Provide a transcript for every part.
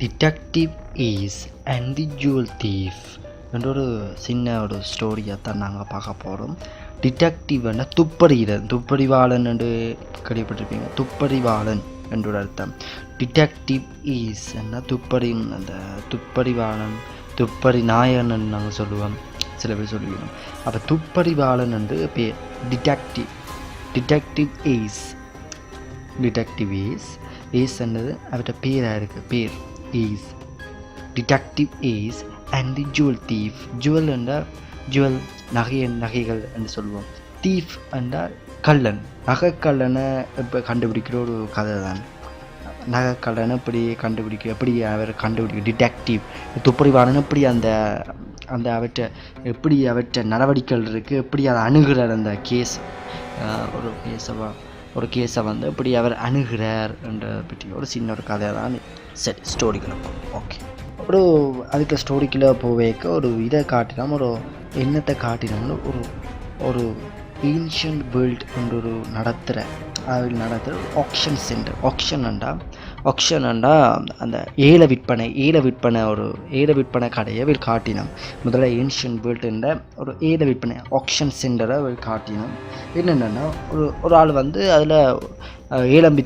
Detective Ace and the jewel thief என்ற ஒரு சின்ன ஒரு ஸ்டோரியை தான் நாங்கள் பார்க்க போகிறோம். டிடெக்டிவ்னா துப்பறிவாளன் என்று கேள்விப்பட்டிருப்பீங்க. துப்பறிவாளன் என்ற அர்த்தம். டிடெக்டிவ் ஈஸ் என்ன அந்த துப்பறிவாளன் துப்பறி நாயன் நாங்கள் சொல்லுவோம், சில பேர் சொல்லுவோம். அப்போ துப்பறிவாளன் என்று பேர். டிடெக்டிவ் ஈஸ் என்னது அவர்கிட்ட பேராக இருக்குது. பேர் Ace. Detective Ace and the jewel thief. Jewel என்றால் ஜுவல் நகைகள் என்று சொல்லுவோம். தீஃப் என்றால் கள்ளன். நகைக்கல்லனை இப்போ கண்டுபிடிக்கிற ஒரு கதை தான். நகைக்கல்லனை எப்படி அவர் கண்டுபிடிக்க. டிடெக்டிவ் துப்பறிவாளன் எப்படி அந்த அவற்றை நடவடிக்கைகள் இருக்குது, எப்படி அதை அணுகிறார், அந்த கேஸ் ஒரு கேஸை வந்து எப்படி அவர் அணுகிறார் என்ற பற்றி ஒரு சின்ன ஒரு கதை தான். சரி, ஸ்டோரிக்குள்ளே போகும். ஓகே, அதுக்கு ஸ்டோரிக்குள்ளே போவேக்க ஒரு இதை காட்டினோம், ஒரு எண்ணத்தை காட்டினோம்னு ஒரு ஏன்ஷியன்ட் வேர்ல்டு என்ற ஒரு நடத்துகிற ஆக்ஷன் சென்டர். ஆக்ஷன்ண்டா அந்த ஏல விற்பனை கடையை அவர் காட்டினோம். முதல்ல ஏன்ஷியன்ட் வேர்ல்டுன்ற ஒரு ஏல விற்பனை ஆக்ஷன் சென்டரை அவர் காட்டினோம். என்னென்னா ஒரு ஆள் வந்து அதில் ஏலம்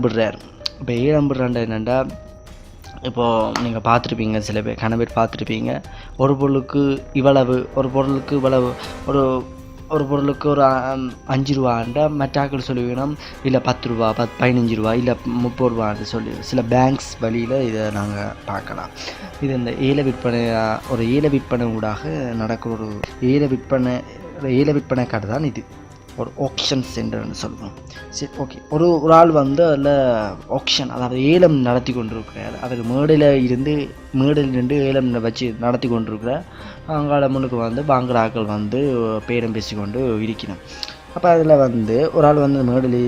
விடுறார். இப்போ ஏலம் விடுறாண்டா என்னென்னா, இப்போது நீங்கள் பார்த்துருப்பீங்க, சில பேர் கணவர் பார்த்துருப்பீங்க, ஒரு பொருளுக்கு இவ்வளவு ஒரு பொருளுக்கு ஒரு 5 ரூபாண்டா மற்றாக்கள் சொல்லுவீங்கன்னா இல்லை 10 ரூபா 15 ரூபா இல்லை 30 ரூபான்னு சொல்லி சில பேங்க்ஸ் வழியில் இதை நாங்கள் பார்க்கலாம். இது இந்த ஏல விற்பனை ஊடாக நடக்கிற ஒரு ஏல விற்பனை கடை தான் இது. ஒரு ஆக்ஷன் சென்டர்னு சொல்லுவோம். சரி, ஓகே. ஒரு ஆள் வந்து அதில் ஆக்ஷன், அதாவது ஏலம் நடத்தி கொண்டிருக்கிறார். அவர் மேடையில் நின்று ஏலம் வச்சு நடத்தி கொண்டிருக்கிறார். அங்கால முன்னுக்கு வந்து பாங்கராக்கள் வந்து பேரம் பேசிக்கொண்டு இருக்கணும். அப்போ அதில் வந்து ஒரு ஆள் வந்து மேடையில்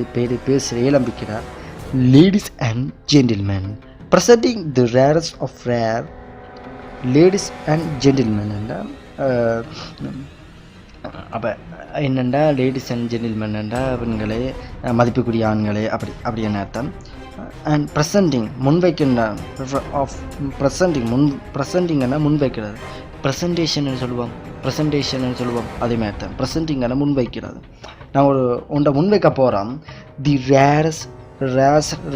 ஏலம் விற்கிறார். Ladies and gentleman presenting the rarest of rare. Ladies and gentleman என்றால் அப்போ என்னென்னா லேடிஸ் அண்ட் ஜென்டில்மேன் என்றால் பெண்களே, மதிப்புக்குரிய ஆண்களே, அப்படி என்ன அர்த்தம். அண்ட் ப்ரெசென்டிங் முன்வைக்கின்ற ப்ரெசென்டிங்னா முன்வைக்கிறது. ப்ரெசன்டேஷன் சொல்லுவோம் அதே மாதிரி தான். ப்ரெசென்டிங்னா முன்வைக்கிறது. நான் ஒன்றை முன்வைக்க போகிறோம். தி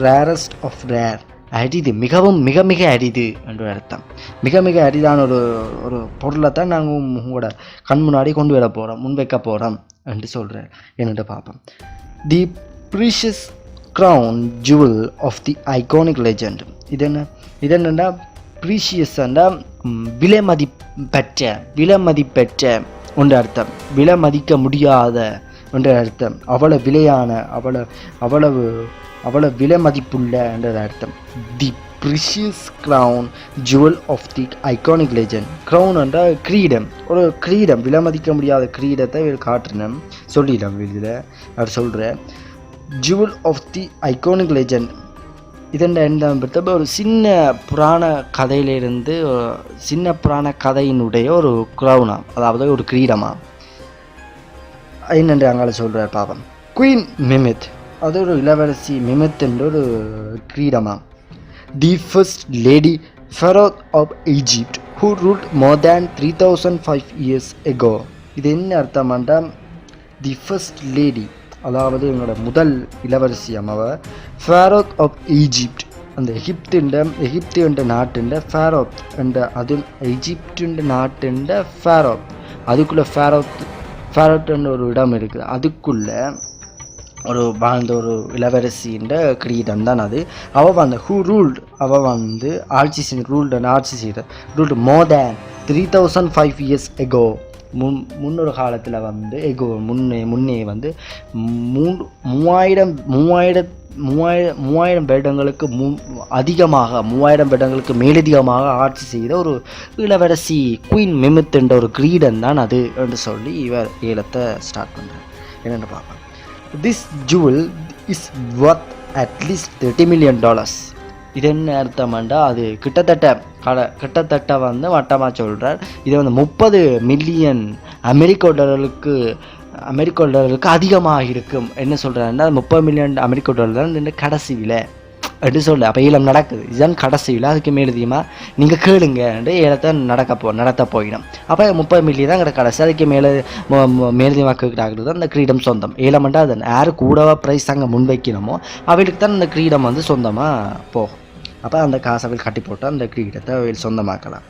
ரேரஸ்ட் ஆஃப் ரேர், அரிது, மிக மிக அரிது என்ற அர்த்தம். மிக மிக அரிதான ஒரு பொருளை தான் நாங்கள் உங்களோட கண் முன்னாடி கொண்டு வர போகிறோம், முன்வைக்க போகிறோம் என்று சொல்கிறேன். என்னென்று பார்ப்போம். The precious crown jewel of the iconic legend. இது என்னென்னா ப்ரீஷியஸ்ன்னா விலை மதிப்பெற்ற ஒன்று அர்த்தம். விலை மதிக்க முடியாத என்ற அர்த்தம். அவ்வளவு விலையான, அவ்வளவு விலை மதிப்புள்ள என்ற அர்த்தம். The precious crown jewel of the iconic legend. Crown என்றால் கிரீடம். ஒரு கிரீடம், விலை மதிக்க முடியாத கிரீடத்தை காட்டுறேன், சொல்லிடலாம். இதில் அவர் சொல்கிறேன் jewel of the iconic legend. இதென்ன என்ன பார்த்தா, ஒரு சின்ன புராண கதையினுடைய ஒரு க்ரௌனா, அதாவது ஒரு கிரீடமா என்னென்று அங்கால சொல்கிறார் பாவம். குயின் மிமித், அது ஒரு இளவரசி மிமித் என்ற ஒரு கிரீடமா. The first lady pharaoh of Egypt who ruled more than 3005 years ago. இது என்ன அர்த்தமாண்டா, தி ஃபர்ஸ்ட் லேடி, அதாவது எங்களோட முதல் இளவரசி அம்மாவ, ஃபரோத் ஆஃப் ஈஜிப்ட், அந்த எகிப்து என்ற நாட்டுண்ட ஃபரோத் என்ற, அது எஜிப்டு நாட்டுண்ட ஃபரோத், அதுக்குள்ளே ஃபரோத் என்ற ஒரு இடம் இருக்குது. அதுக்குள்ளே வாழ்ந்த ஒரு இளவரசின்ற கிரீடம் தான் அது. அவள் வந்து அவள் வந்து ஆட்சி செய்த மோர் தேன் 3005 years ago. முன்னொரு காலத்தில் வந்து முன்னே வந்து 3000 வருடங்களுக்கு அதிகமாக, 3000 வருடங்களுக்கு மேலதிகமாக ஆட்சி செய்த ஒரு இளவரசி குயின் மிமித் என்ற ஒரு கிரீடம் தான் அது என்று சொல்லி இவர் ஏலத்தை ஸ்டார்ட் பண்ணுறார். என்னென்னு பார்ப்போம். This jewel is worth at least $30 million. இது என்ன அர்த்தம்ண்டா, அது கிட்டத்தட்ட வந்து வட்டமாக சொல்கிறார். இது வந்து 30 மில்லியன் அமெரிக்க டாலருக்கு அதிகமாக இருக்கும். என்ன சொல்கிறாருன்னா, 30 மில்லியன் அமெரிக்க டாலர் தான் இந்த கடைசி விலை. அப்படி சொல்ல. அப்போ ஈழம் நடக்குது, இதுதான் கடைசி விழா. அதுக்கு மேலதிகமாக நீங்கள் கேளுங்க ஏலத்தை நடத்த போயிடும். அப்போ 30 மில்லியன் தான் கடைசி. அதுக்கு மேலதிகமாக கேட்குறாங்க தான் அந்த கிரீடம் சொந்தம். ஏலம்ண்டா அது யார் கூடவா ப்ரைஸ் அங்கே முன்வைக்கணுமோ அவளுக்கு தான் அந்த கிரீடம் வந்து சொந்தமாக போகும். அப்போ அந்த காசை அவள் கட்டி போட்டு அந்த கிரீடத்தை அவள் சொந்தமாக்கலாம்.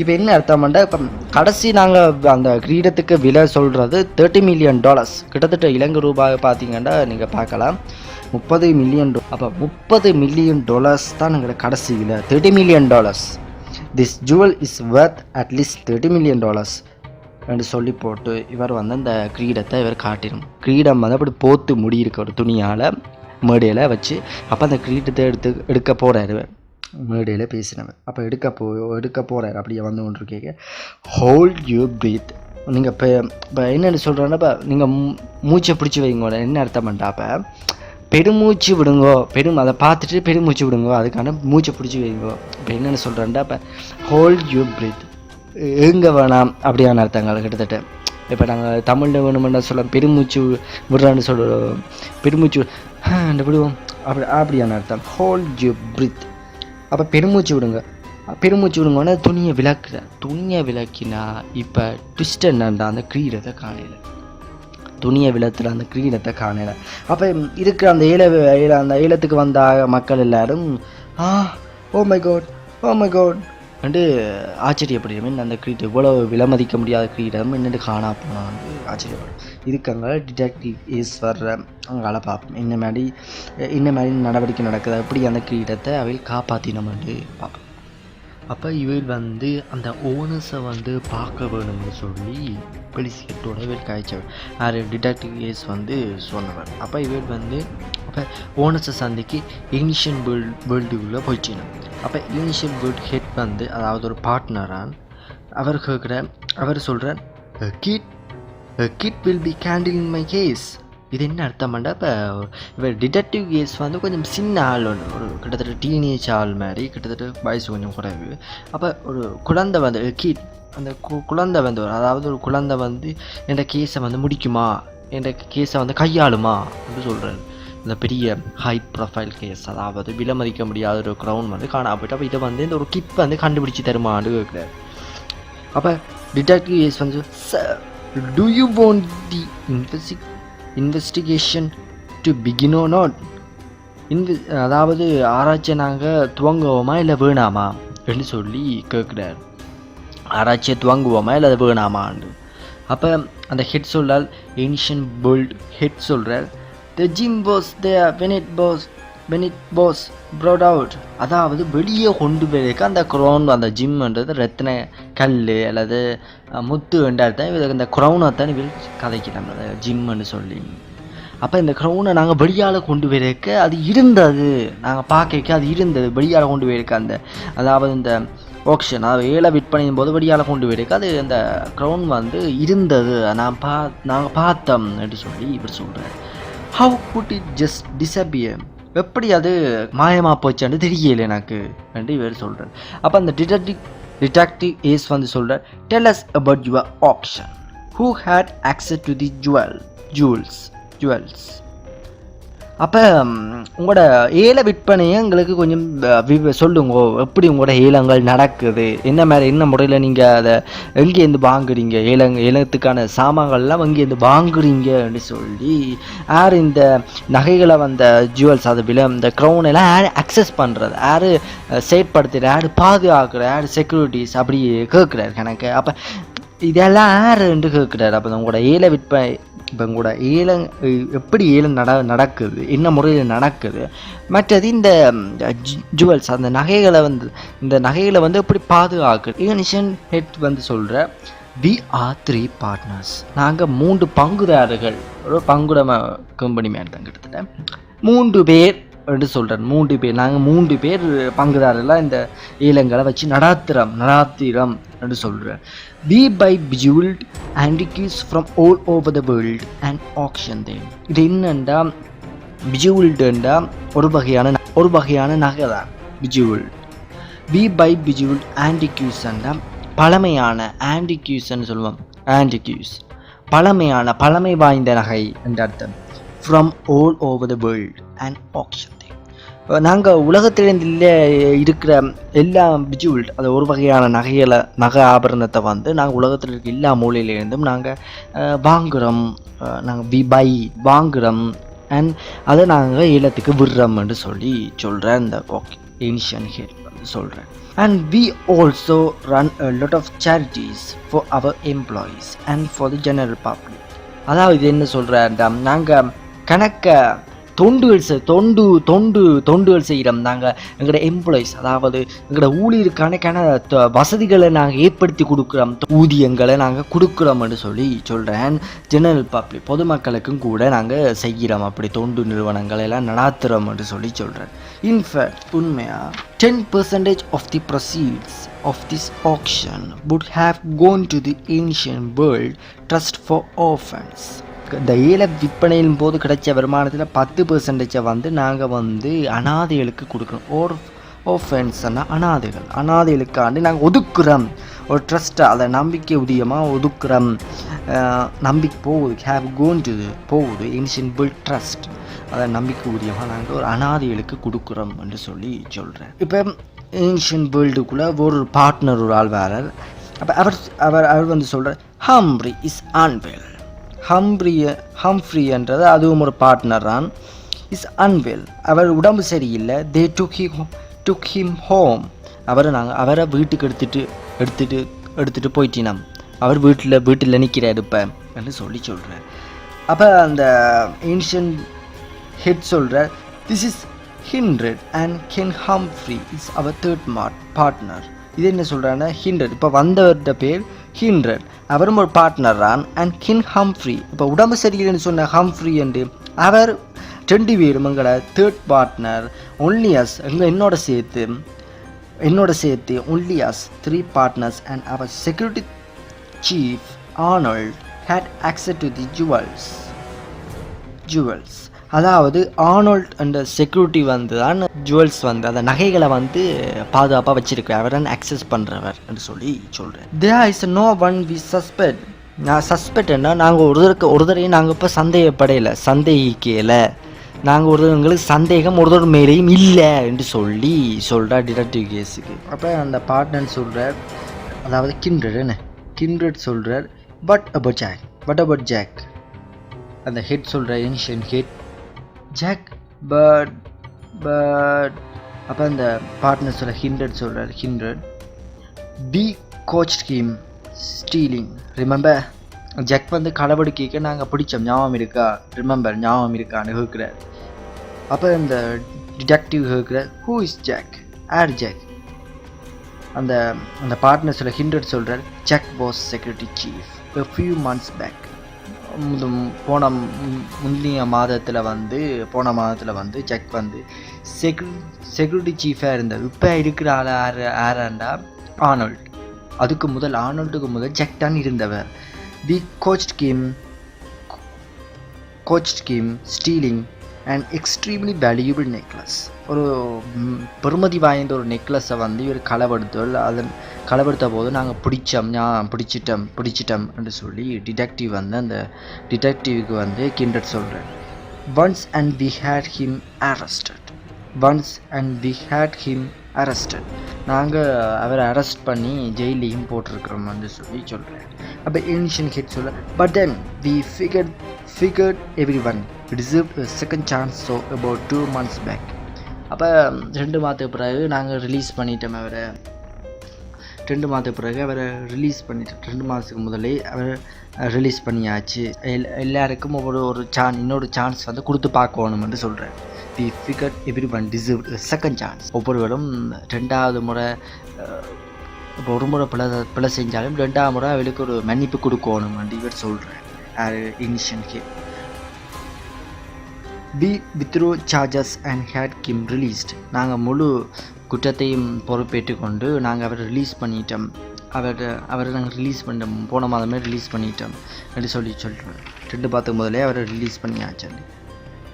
இப்போ என்ன அர்த்தம்ண்டா, இப்போ கடைசி நாங்கள் அந்த கிரீடத்துக்கு விலை சொல்கிறது $30 மில்லியன். கிட்டத்தட்ட இலங்கை ரூபாய் பார்த்தீங்கன்னா நீங்கள் பார்க்கலாம் $30 மில்லியன். அப்போ $30 மில்லியன் தான் எங்களோட கடைசி விலை. $30 million. This jewel is worth at least $30 million என்று சொல்லி போட்டு இவர் வந்து அந்த கிரீடத்தை இவர் காட்டிடும். கிரீடம் வந்து அப்படி போத்து முடியிருக்க ஒரு துணியால் மேடையில் வச்சு. அப்போ அந்த கிரீடத்தை எடுக்க போகிறாரு மேடையில் பேசினவர். அப்போ எடுக்க போகிறாரு. அப்படியே வந்து ஒன்று கேட்க ஹோல்ட் யூ பிரீத். நீங்கள் இப்போ என்னென்னு சொல்கிறேன்னா, இப்போ நீங்கள் மூச்சை பிடிச்சி வைங்க. என்ன அர்த்தம் பண்ணா, அப்போ பெருமூச்சு விடுங்கோ, அதை பார்த்துட்டு பெருமூச்சு விடுங்கோ, அதுக்கான மூச்சை பிடிச்சி வைங்கோ. இப்போ என்னென்னு சொல்கிறேன்டா, இப்போ ஹோல்ட் யூ பிரீத் ஏங்க வேணாம் அப்படியான அர்த்தங்கள் கிட்டத்தட்ட. இப்போ நாங்கள் தமிழில் வேணுமென்னா சொல்ல பெருமூச்சு விடுறான்னு சொல்கிறோம். பெருமூச்சு விடுவோம் அப்படியான அர்த்தம் ஹோல்ட் யூ பிரீத். அப்போ பெருமூச்சு விடுங்கன்னா துணியை விளக்கினா இப்போ ட்விஸ்ட் என்னண்டா, அந்த கிரீடத்தை காணையில் துணியை விளத்துல அந்த கிரீடத்தை காணலை. அப்போ இருக்கிற அந்த அந்த ஏலத்துக்கு வந்த மக்கள் எல்லாரும் ஓ மை காட் வந்து ஆச்சரியப்படுறேன். அந்த கிரீடம் இவ்வளோ விலைமதிக்க முடியாத கிரீடம் என்னென்னு காணா போனால் வந்து ஆச்சரியப்படும். இதுக்காங்க டிடெக்டிவ் ஈஸ்வர் அங்கால பார்ப்போம் என்ன மாதிரி நடவடிக்கை நடக்குது, அப்படி அந்த கிரீடத்தை அவையில் காப்பாற்றினோம்னு பார்ப்போம். அப்போ இவள் வந்து அந்த ஓனர்ஸை வந்து பார்க்க வேணும்னு சொல்லி போலீஸ்கிட்டோட இவள் காய்ச்சவள். யார் டிடெக்டிவ் கேஸ் வந்து சொன்னவர். அப்போ இவள் வந்து அப்போ ஓனர்ஸை சந்திக்கு இனிஷியல் வேர்ல்டுக்குள்ளே போயிடுச்சினா. அப்போ இனிஷியல் வேர்ல்டு ஹெட் வந்து அதாவது ஒரு பார்ட்னரான் அவர் சொல்கிறார் kid will be handled in my case. இது என்ன அர்த்தம்ண்டா, இப்போ இவர் டிடெக்டிவ் கேஸ் வந்து கொஞ்சம் சின்ன ஆள் ஒன்று, ஒரு கிட்டத்தட்ட டீனேஜ் ஆள் மாதிரி, கிட்டத்தட்ட வயசு கொஞ்சம் குறைவு. அப்போ ஒரு குழந்தை வந்து அந்த குழந்தை வந்து அதாவது ஒரு குழந்தை வந்து என் கேஸை வந்து முடிக்குமா, என் கேஸை வந்து கையாளுமா அப்படின்னு சொல்கிறாரு. இந்த பெரிய ஹை ப்ரொஃபைல் கேஸ், அதாவது விலைமதிக்க முடியாத ஒரு க்ரௌன் வந்து காணா போய்ட்டு. அப்போ இதை வந்து இந்த ஒரு கிட் வந்து கண்டுபிடிச்சி தருமான்னு கேட்குறாரு. அப்போ டிடெக்டிவ் கேஸ் வந்து do you want the investigation to begin or not. அதாவது ஆராய்ச்சியை நாங்கள் துவங்குவோமா இல்லை வேணாமா என்று சொல்லி கேட்குறாரு. ஆராய்ச்சியை துவங்குவோமா இல்லை அது வேணாமான்னு. அப்போ அந்த ஹெட் சொல்றால், ஏன்ஷியன் வேர்ல்ட் ஹெட் சொல்கிறார், the gem was there when it was brought out. அதாவது வெளியே கொண்டு போயிருக்க அந்த க்ரௌன், அந்த ஜிம்ன்றது ரத்தின கல் அல்லது முத்து என்றால்தான் இந்த க்ரௌனை தான் கதைக்கலாம் அந்த ஜிம்னு சொல்லி. அப்போ இந்த க்ரௌனை நாங்கள் வெளியால் கொண்டு போயிருக்க அது இருந்தது, நாங்கள் பார்க்க அது இருந்தது வெளியால் கொண்டு போயிருக்க அந்த அதாவது இந்த ஆக்ஷன், அதாவது ஏழை விற்பனையின் போது வெளியால் கொண்டு போயிருக்க அது அந்த க்ரௌன் வந்து இருந்தது, நாங்கள் பார்த்தோம் என்று சொல்லி இவர் சொல்கிறார். How good it just disappear, எப்படி அது மாயமாக போச்சான்னு தெரியல எனக்கு என்று இவர் சொல்கிறார். அப்போ அந்த டிடெக்டிவ் ஏஸ் வந்து சொல்கிறார், tell us about your action, who had access to the jewels. அப்போ உங்களோட ஏல விற்பனையை எங்களுக்கு கொஞ்சம் சொல்லுங்க, எப்படி உங்களோட ஏலங்கள் நடக்குது, என்ன முறையில் நீங்கள் அதை எங்கேருந்து வாங்குறீங்க, ஏலத்துக்கான சாமான்கள்லாம் எங்கேருந்து வாங்குறீங்கன்னு சொல்லி யார் இந்த நகைகளை வந்த ஜுவல்ஸ் அது இந்த க்ரௌன் எல்லாம் யார் அக்சஸ் பண்ணுறது, யார் செயற்படுத்துகிற, யார் பாதுகாக்கிற, யார் செக்யூரிட்டிஸ் அப்படி கேட்குறாரு கணக்கு. அப்போ இதெல்லாம் யாருன்னு கேட்குறாரு. அப்போ உங்களோட ஏல விற்பனை, இப்போ உங்களோட ஏலம் எப்படி ஏலம் நடக்குது, என்ன முறையில் நடக்குது, மற்றது இந்த ஜுவல்ஸ் அந்த நகைகளை வந்து எப்படி பாதுகாக்குது. இனிஷியல் ஹெட் வந்து சொல்கிற, வி ஆர் 3 பார்ட்னர்ஸ், நாங்கள் 3 பங்குதாரர்கள், ஒரு பங்குட கம்பெனி மேலே தான் கிட்டத்தட்ட 3 பேர் என்று சொல்கிறேன். 3 பேர், நாங்கள் 3 பேர் பங்குதாரர்களாக இந்த ஏலங்களை வச்சு நடாத்திரம் என்று சொல்கிறேன். We buy jeweled antiques from all over the world and auction them. இது என்னண்டா, பிஜுவல்டுண்டா ஒரு வகையான நகை தான் பிஜுவல். We buy jeweled antiques அண்டா பழமையான, ஆன்டிக்யூஸ்ன்னு சொல்லுவோம், ஆன்டிக்யூஸ் பழமை வாய்ந்த நகை என்ற அர்த்தம். From all over the world and auction them. நாங்கள் உலகத்திலேருந்து இருக்கிற எல்லா விஜுவல் அது ஒரு வகையான நகை ஆபரணத்தை வந்து நாங்கள் உலகத்தில் இருக்க எல்லா மூலையிலேருந்தும் நாங்கள் வாங்குகிறோம். நாங்கள் வாங்குகிறோம் அண்ட் அதை நாங்கள் ஏலத்துக்கு விடுறோம்னு சொல்கிறேன் இந்த ஏன்ஷியன் ஹெட் வந்து சொல்கிறேன். And we also run a lot of charities for our employees and for the general public. அதாவது என்ன சொல்கிறேன்டா, நாங்கள் தொண்டுகள் செய்கிறோம். நாங்கள் எங்களோட எம்ப்ளாயிஸ், அதாவது எங்களோட ஊழியருக்கான வசதிகளை நாங்கள் ஏற்படுத்தி கொடுக்குறோம், ஊதியங்களை நாங்கள் கொடுக்குறோம்னு சொல்கிறேன். ஜெனரல் பப்ளிக் பொதுமக்களுக்கும் கூட நாங்கள் செய்கிறோம், அப்படி தொண்டு நிறுவனங்களை எல்லாம் நடாத்துறோம்னு சொல்கிறேன். இன்ஃபேக்ட் உண்மையாக 10% of the proceeds of this auction would have gone to the Ancient World Trust for Orphans. இந்த ஏல விற்பனையின் போது கிடைச்ச வருமானத்தில் 10% வந்து நாங்கள் வந்து அனாதைகளுக்கு கொடுக்குறோம். ஓர்ஃபன்ஸ்னா அனாதைகளுக்காண்டி நாங்கள் ஒதுக்குறோம். ஒரு ட்ரஸ்ட்டை அதை நம்பிக்கை உதயமாக ஒதுக்குறோம். நம்பிக்கை போகுது ஏன்ஷியன்ட் வேர்ல்ட் ட்ரஸ்ட், அதை நம்பிக்கை உதயமாக நாங்கள் ஒரு அனாதைகளுக்கு கொடுக்குறோம் என்று சொல்கிறேன். இப்போ ஏன்ஷியன்ட் வேர்ல்டுக்குள்ளே ஒரு பார்ட்னர் ஒரு ஆள் வேறார். அப்போ அவர் வந்து சொல்கிறார், ஹம்ப்ரி இஸ் அன்வெல். ஹம்ப்ரின்றது அதுவும் ஒரு பார்ட்னர் தான். இஸ் அன்வெல், அவர் உடம்பு சரியில்லை. தே டுக் ஹிம் ஹோம். அவரை வீட்டுக்கு எடுத்துட்டு போயிட்டினம். அவர் வீட்டில் நிற்கிறார் இப்போ என்று சொல்கிறார். அப்போ அந்த ஏன்ஷியன்ட் ஹெட் சொல்கிறார், this is Hindred and king Humphrey is our third partner. இது என்ன சொல்கிறாங்கன்னா, ஹிண்ட்ரட் இப்போ வந்தவர்கிட்ட பேர் ஹிண்ட்ரட், அவரும் ஒரு பார்ட்னர் தான். அண்ட் கிங் ஹம்ப்ரி இப்போ உடம்பு சரியில்லைன்னு சொன்ன ஹம்ப்ரி என்று அவர் 2 பேரும் எங்களோட தேர்ட் பார்ட்னர். ஒன்லி அஸ் என்னோட சேர்த்து ஒன்லி அஸ் 3 பார்ட்னர்ஸ் அண்ட் அவர் security chief Arnold had access to the jewels. அதாவது ஆர்னால்ட் அந்த செக்யூரிட்டி வந்து தான் ஜுவல்ஸ் வந்து அந்த நகைகளை வந்து பாதுகாப்பாக வச்சிருக்க அவர் தான் அக்சஸ் பண்ணுறவர் என்று சொல்கிறேன். There is no one we சஸ்பெக்ட்னா நாங்கள் ஒருத்தரையும் நாங்கள் இப்போ சந்தேகிக்கலை. நாங்கள் எங்களுக்கு சந்தேகம் ஒருத்தர் மேலேயும் இல்லை என்று சொல்கிறார் டிடெக்டிவ் கேஸுக்கு. அப்போ அந்த பார்ட்னர் சொல்கிறார், அதாவது கிண்ட்ரட் சொல்கிறார், பட் அபவுட் ஜாக். அந்த ஹெட் சொல்கிற ஏன்ஷியன்ட் ஹெட் ஜாக் பட் அப்போ அந்த partner Hindred we caught him stealing. Remember, Jack வந்து களவெடுக்க நாங்கள் பிடிச்சோம், ஞாபகம் இருக்கான்னு கேட்குறார். அப்போ இந்த டிடெக்டிவ் கேட்குறார், who is Jack, or Jack. அந்த பார்ட்னர் ஹிண்ட்ரட் சொல்கிறார், Jack was security chief a few months back. முந்தைய மாதத்தில் வந்து ஜாக் வந்து செக்யூரிட்டி சீஃபாக இருந்தார். இப்போ இருக்கிற ஆராண்டா ஆர்னால்ட். ஆர்னால்டுக்கு முதல் ஜாக் தான் இருந்தவர். We caught him stealing and extremely valuable necklace. ஒரு பெருமதி வாய்ந்த ஒரு நெக்லஸை வந்து இவர் களவெடுத்த போது நாங்கள் பிடிச்சிட்டோம் என்று சொல்லி டிடெக்டிவ் வந்து அந்த டிடெக்டிவ்க்கு வந்து கிண்டட் சொல்கிறேன். Once and we had him arrested. நாங்கள் அவரை அரெஸ்ட் பண்ணி ஜெயிலையும் போட்டிருக்கிறோம்னு சொல்கிறேன். அப்போ ஏன்ஷியன்ட் ஹெட் சொல்ல, but then we figured everyone deserved a second chance, so about 2 months back. அப்போ 2 மாதத்துக்கு பிறகு நாங்கள் ரிலீஸ் பண்ணிட்டோம் அவரை. 2 மாதத்துக்கு பிறகு அவரை ரிலீஸ் பண்ணிட்டோம். 2 மாதத்துக்கு முதலே அவரை ரிலீஸ் பண்ணியாச்சு. எல்லாருக்கும் இன்னொரு சான்ஸ் வந்து கொடுத்து பார்க்கணும்னு சொல்கிறேன். We figured everyone deserved a second chance. ஒவ்வொருவரும் 2வது முறை, இப்போ ஒரு முறை பிழை செஞ்சாலும் 2வது முறை அவளுக்கு ஒரு மன்னிப்பு கொடுக்கணும்னு இவர் சொல்கிறேன். Ancient Hill. We withdrew charges and had Kim released. நாங்கள் முழு குற்றத்தையும் பொறுப்பேற்று கொண்டு நாங்கள் அவரை ரிலீஸ் பண்ணிட்டோம். அவரை நாங்கள் ரிலீஸ் பண்ணிட்டோம், போன மாதமே ரிலீஸ் பண்ணிட்டோம் என்று சொல்கிறேன். 2 மாதத்துக்கு முதலே அவரை ரிலீஸ் பண்ணியாச்சு.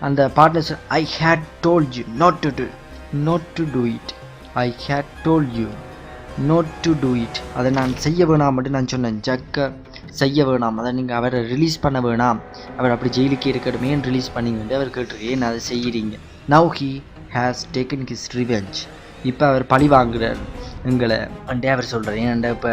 அந்த partner, I had told you not to do it. I had told you not to do it. அதை நான் செய்ய வேணாம் மட்டும் நான் சொன்னேன். ஜக்கை செய்ய வேணாம், அதை நீங்கள் அவரை ரிலீஸ் பண்ண வேணாம், அவர் அப்படி ஜெயிலுக்கு இருக்கட்டுமே ரிலீஸ் பண்ணிங்க அவர் கேட்டிருக்கேன், அதை செய்கிறீங்க. Now he has taken his revenge. இப்போ அவர் பழி வாங்குறார் எங்களை அண்டே அவர் சொல்கிறார். ஏன்டா இப்போ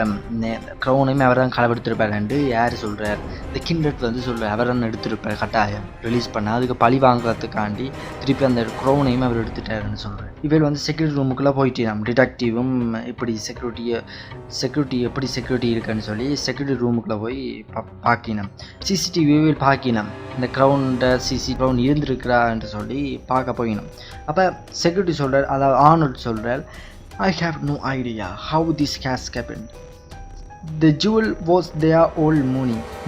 க்ரௌனையுமே அவர் தான் களவெடுத்திருப்பாருண்டு யார் சொல்கிறார், இந்த கிண்டட் வந்து சொல்கிறார் அவர் தான் எடுத்திருப்பார் கட்டாயம் ரிலீஸ் பண்ண, அதுக்கு பழி வாங்குறதுக்காண்டி திருப்பி அந்த க்ரௌனையும் அவர் எடுத்துட்டாருன்னு சொல்கிறார். இவர் வந்து செக்யூரிட்டி ரூமுக்குள்ளே போயிட்டு நம்ம டிடெக்டிவும் இப்படி செக்யூரிட்டி எப்படி செக்யூரிட்டி இருக்குன்னு சொல்லி செக்யூரிட்டி ரூமுக்குள்ளே போய் பார்க்கினோம். சிசிடிவியில் பார்க்கினோம் இந்த க்ரௌன் இருந்திருக்கிறான்னு சொல்லி பார்க்க போயினோம். அப்போ செக்யூரிட்டி சொல்கிறார், அதாவது ஆனல்ட் சொல்கிறார், I have no idea how this has happened. The jewel was there all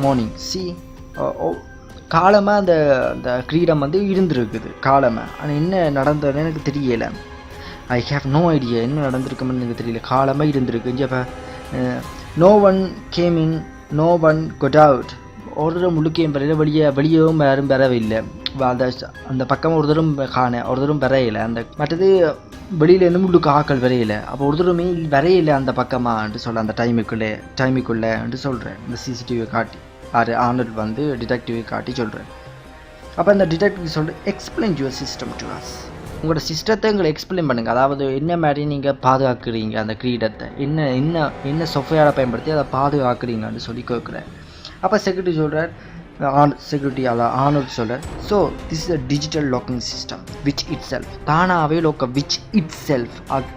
morning. See, காலமாக அந்த கிரீடம் வந்து இருந்திருக்குது காலமாக, ஆனால் என்ன நடந்ததுன்னு எனக்கு தெரியலை. ஐ ஹேவ் நோ ஐடியா என்ன நடந்திருக்குன்னு எனக்கு தெரியல, காலமாக இருந்திருக்கு. இப்போ நோ ஒன் கேம் இன், நோ ஒன் கொட் அவுட். ஒரு தடவை முழுக்கையும் பெறையில வெளியவும் யாரும் பெறவில்லை. அந்த பக்கம் ஒரு தரம் காண ஒரு தரம் வரையில, அந்த மற்றது வெளியிலேருந்து முள்ளுக்கு ஆக்கள் வரையில. அப்போ ஒரு தடவை வரையில அந்த பக்கமான்ட்டு சொல்ல அந்த டைமுக்குள்ளேன்ட்டு சொல்கிறேன். இந்த சிசிடிவியை காட்டி ஆனல்ட் வந்து டிடெக்டிவை காட்டி சொல்கிறேன். அப்போ அந்த டிடெக்டிவ் சொல்கிறேன், explain your system to us. உங்களோட சிஸ்டத்தை எங்களை எக்ஸ்பிளைன் பண்ணுங்கள். அதாவது என்ன மாதிரி நீங்கள் பாதுகாக்கிறீங்க அந்த கிரீடத்தை, என்ன சொஃப்ட்வேரை பயன்படுத்தி அதை பாதுகாக்கிறீங்கன்னு சொல்லி கேட்குறேன். அப்போ செக்யூரிட்டி சொல்கிறார், ஆனல்ட் சொல்கிறார், so this is a digital locking system which itself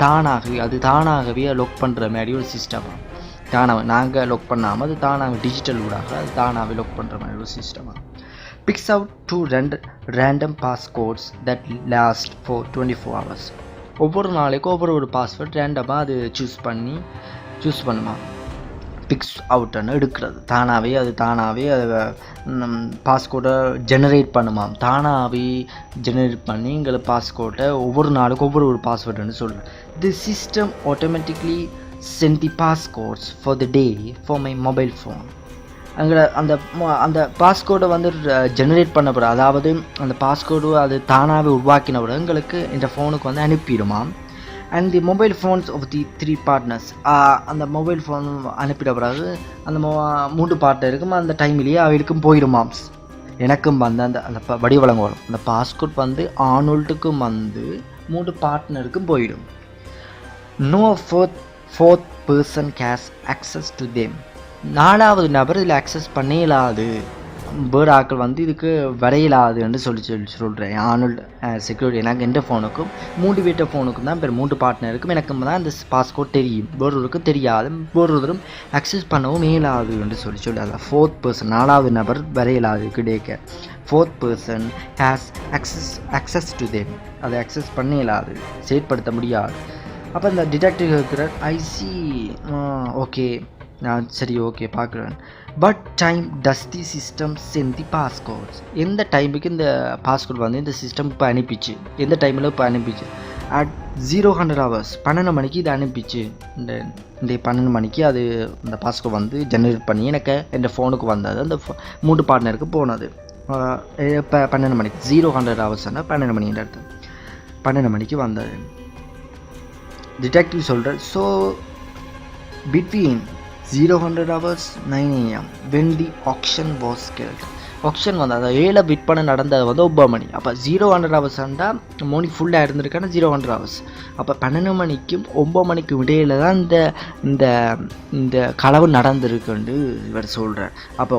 தானாகவே அது தானாகவே லாக் பண்ணுற மாதிரி ஒரு சிஸ்டமாக, தானாக நாங்கள் லாக் பண்ணாமல் அது தானாக டிஜிட்டல் ஊடாக அது தானாகவே லாக் பண்ணுற மாதிரி ஒரு சிஸ்டமாக. Picks out 2 random passcodes that last for 24 hours. ஒவ்வொரு நாளைக்கும் ஒவ்வொரு பாஸ்வேர்ட் ரேண்டமாக அது சூஸ் பண்ணுமா. பிக்ஸ் அவுட்டுன்னு எடுக்கிறது தானாகவே அது அதை பாஸ்கோடை ஜெனரேட் பண்ணுமாம். தானாகவே ஜெனரேட் பண்ணி எங்களை பாஸ்கோட்டை ஒவ்வொரு நாளுக்கும் ஒவ்வொரு பாஸ்வேர்டுன்னு சொல்கிறேன். The system automatically sent the passcodes for the day for my mobile phone. அங்கே அந்த பாஸ்கோடை வந்து ஜெனரேட் பண்ணப்படுற, அதாவது அந்த பாஸ்கோடு அது தானாகவே உருவாக்கினவிட எங்களுக்கு இந்த ஃபோனுக்கு வந்து அனுப்பிடுமாம். And the mobile phones of the 3 partners, அந்த மொபைல் ஃபோன் அனுப்பிடப்படாது அந்த 3 பார்ட்னர் இருக்கும். அந்த டைம்லேயே அவைகளுக்கும் போயிடுமாம். எனக்கும் வந்து அந்த வடிவழங்க வரும். அந்த பாஸ்கோட் வந்து ஆனோல்ட்டுக்கும் வந்து 3 பார்ட்னருக்கும் போயிடும். No fourth person gets access to them. 4வது நபர் இதில் அக்சஸ் பண்ண இயலாது, வேறு ஆக்கள் வந்து இதுக்கு வரையலாதுன்னு சொல்கிறேன். ஆனல்ட் செக்யூரிட்டி எனக்கு எந்த ஃபோனுக்கும் மோட்டிவேட்டர் ஃபோனுக்கும் தான் 3 பார்ட்னருக்கும் எனக்கும் தான் இந்த பாஸ்கோட் தெரியும், வேறொருக்கும் தெரியாது, வேறொருத்தரும் அக்சஸ் பண்ணவும் இயலாதுன்னு சொல்லி அதான் 4th person 4வது நபர் வரையலாது கிடைக்க. 4th person has access to them, அதை அக்சஸ் பண்ண இயலாது, செயற்படுத்த முடியாது. அப்போ இந்த டிடெக்டிவ் இருக்கிறார், ஐசி ஓகே நான் சரி ஓகே பார்க்குறேன். But time does the system sent the passcodes. எந்த டைமுக்கு இந்த பாஸ்கோட் வந்து இந்த சிஸ்டம் இப்போ அனுப்பிச்சு, எந்த டைமில் இப்போ அனுப்பிச்சு அட் 00 hours 12 மணிக்கு இது அனுப்பிச்சு. இந்த 12 மணிக்கு அது இந்த பாஸ்கோட் வந்து ஜெனரேட் பண்ணி எனக்கு என் ஃபோனுக்கு வந்தது, அந்த 3 பார்ட்னருக்கு போனது. இப்போ 12 மணிக்கு 00 hours 12 மணின்ற அர்த்தம். 12 மணிக்கு வந்தது. டிடெக்டிவ் சொல்கிறார், so between 00 hours 9 AM when the auction was killed. Action வந்து அதை 7 விற்பனை நடந்தது வந்து 9 மணி. அப்போ 00 hours மோனி ஃபுல்லாக இருந்திருக்கான 00 hours. அப்போ 12 மணிக்கும் 9 மணிக்கும் இடையில தான் இந்த களவு நடந்திருக்குன்னு இவர் சொல்கிறார். அப்போ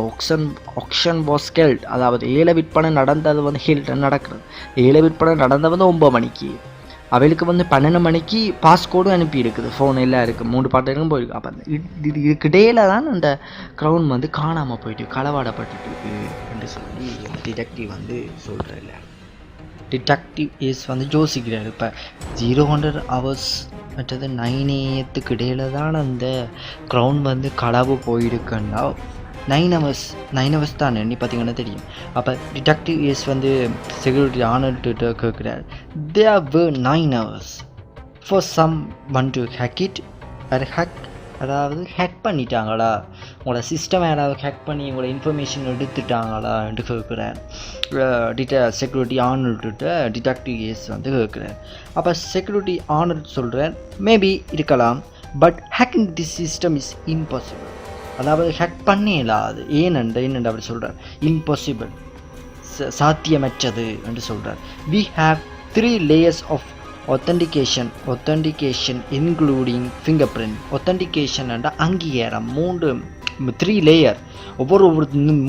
ஆக்ஷன் வாஸ் கெல்ட், அதாவது 7 விற்பனை நடந்தது வந்து ஹில்டன் நடக்கிறது. 7 விற்பனை நடந்தது வந்து 9 மணிக்கு. அவளுக்கு வந்து 12 மணிக்கு பாஸ்கோடும் அனுப்பி இருக்குது, ஃபோன் எல்லாம் இருக்குது, 3 பார்ட்னருக்கும் போயிருக்கு. அப்போ இதுக்கு இடையில தான் அந்த க்ரௌன் வந்து காணாமல் போயிட்டு களவாடப்பட்டு என்று சொல்லி டிடெக்டிவ் வந்து சொல்கிறேன். டிடெக்டிவ் இஸ் வந்து யோசிக்கிறார். இப்போ 00 hours மற்றது 9 AM இடையில தான் அந்த க்ரௌன் வந்து களவு போயிருக்குன்னா 9 hours தான் நீ பார்த்தீங்கன்னா தெரியும். அப்போ டிடெக்டிவ் இஸ் வந்து செக்யூரிட்டி ஆனல்ட்டு கேட்குறாரு, there were 9 hours for someone to hack it. அதாவது ஹேக் பண்ணிட்டாங்களா, உங்களோட சிஸ்டம் யாராவது ஹேக் பண்ணி உங்களோட இன்ஃபர்மேஷன் எடுத்துட்டாங்களா என்று கேட்குறார். செக்யூரிட்டி ஆனல்ட்டு டிடெக்டிவ் இஸ் வந்து கேட்குறார். அப்போ செக்யூரிட்டி ஆனல்ட் சொல்கிறார், மேபி இருக்கலாம், but hacking this system is impossible. அதாவது ஹேக் பண்ணலாது, ஏனென்று அப்படி சொல்கிறார். இம்பாசிபிள், சாத்தியமற்றது என்று சொல்கிறார். We have 3 layers of authentication including fingerprint. authentication and அங்கீகாரம் 3 லேயர், ஒவ்வொரு